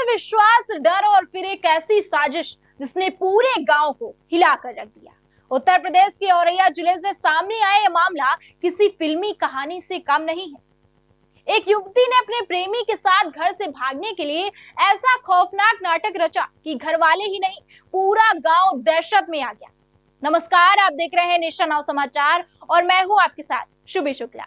अंधविश्वास, डर और फिर एक ऐसी साजिश जिसने पूरे गांव को हिलाकर रख दिया। उत्तर प्रदेश के औरैया जिले से सामने आया यह मामला किसी फिल्मी कहानी से कम नहीं है। एक युवती ने अपने प्रेमी के साथ घर से भागने के लिए ऐसा खौफनाक नाटक रचा कि घर वाले ही नहीं, पूरा गांव दहशत में आ गया। नमस्कार, आप देख रहे हैं नेशन नाउ समाचार और मैं हूं आपके साथ शुभी शुक्ला।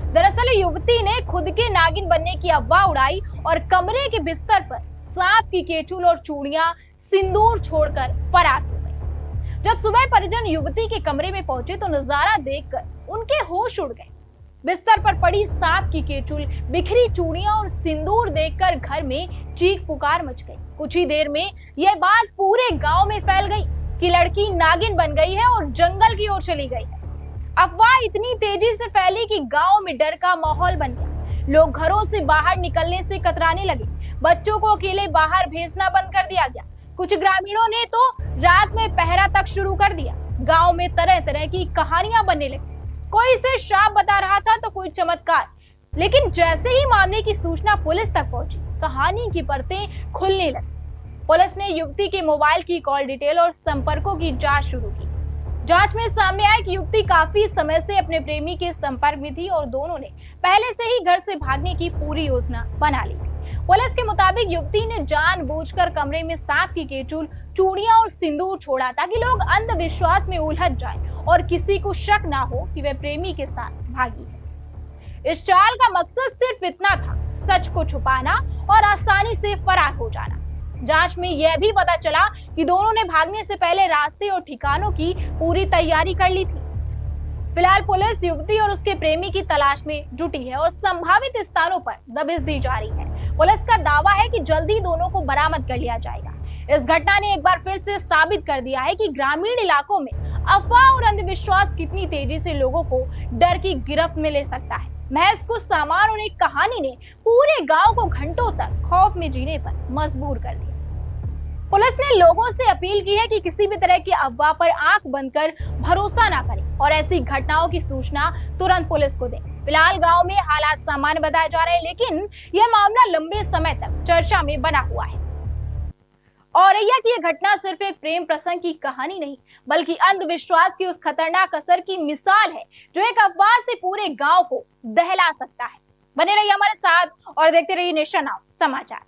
दरअसल युवती ने खुद के नागिन बनने की अफवाह उड़ाई और कमरे के बिस्तर पर सांप की केचुल और चूड़ियां, सिंदूर छोड़कर फरार हो गई। जब सुबह परिजन युवती के कमरे में पहुंचे तो नजारा देखकर उनके होश उड़ गए। बिस्तर पर पड़ी सांप की केचुल, बिखरी चूड़ियां और सिंदूर देखकर घर में चीख पुकार मच गई। कुछ ही देर में यह बात पूरे गांव में फैल गई कि लड़की नागिन बन गई है और जंगल की ओर चली गई है। अफवाह इतनी तेजी से फैली कि गांव में डर का माहौल बन गया। लोग घरों से बाहर निकलने से कतराने लगे। बच्चों को अकेले बाहर भेजना बंद कर दिया गया। कुछ ग्रामीणों ने तो रात में पहरा तक शुरू कर दिया। गांव में तरह तरह की कहानियां बनने लगी। कोई इसे श्राप बता रहा था तो कोई चमत्कार। लेकिन जैसे ही मामले की सूचना पुलिस तक पहुंची, कहानी की परतें खुलने लगी। पुलिस ने युवती के मोबाइल की कॉल डिटेल और संपर्कों की जांच शुरू की। जांच में सामने आया कि युवती काफी समय से अपने प्रेमी के संपर्क में थी और दोनों ने पहले से ही घर से भागने की पूरी योजना बना ली थी। पुलिस के मुताबिक युवती ने जानबूझकर कमरे में सांप की केचुल, चूड़ियां और सिंदूर छोड़ा ताकि लोग अंधविश्वास में उलझ जाएं और किसी को शक ना हो कि वह प्रेमी के साथ भागी है। इस चाल का मकसद सिर्फ इतना था, सच को छुपाना और आसानी से फरार हो जाना। जांच में यह भी पता चला कि दोनों ने भागने से पहले रास्ते और ठिकानों की पूरी तैयारी कर ली थी। फिलहाल पुलिस युवती और उसके प्रेमी की तलाश में जुटी है और संभावित स्थानों पर दबिश दी जा रही है। पुलिस का दावा है कि जल्दी दोनों को बरामद कर लिया जाएगा। इस घटना ने एक बार फिर से साबित कर दिया है कि ग्रामीण इलाकों में अफवाह और अंधविश्वास कितनी तेजी से लोगों को डर की गिरफ्त में ले सकता है। महज कुछ सामान और एक कहानी ने पूरे गांव को घंटों तक खौफ में जीने पर मजबूर कर दिया। पुलिस ने लोगों से अपील की है कि किसी भी तरह की अफवाह पर आंख बंद कर भरोसा ना करें और ऐसी घटनाओं की सूचना तुरंत पुलिस को दें। फिलहाल गांव में हालात सामान्य बताए जा रहे हैं, लेकिन यह मामला लंबे समय तक चर्चा में बना हुआ है। औरैया की यह घटना सिर्फ एक प्रेम प्रसंग की कहानी नहीं, बल्कि अंधविश्वास की उस खतरनाक असर की मिसाल है जो एक अफवाह से पूरे गांव को दहला सकता है। बने रहिए हमारे साथ और देखते रहिए नेशन नाउ समाचार।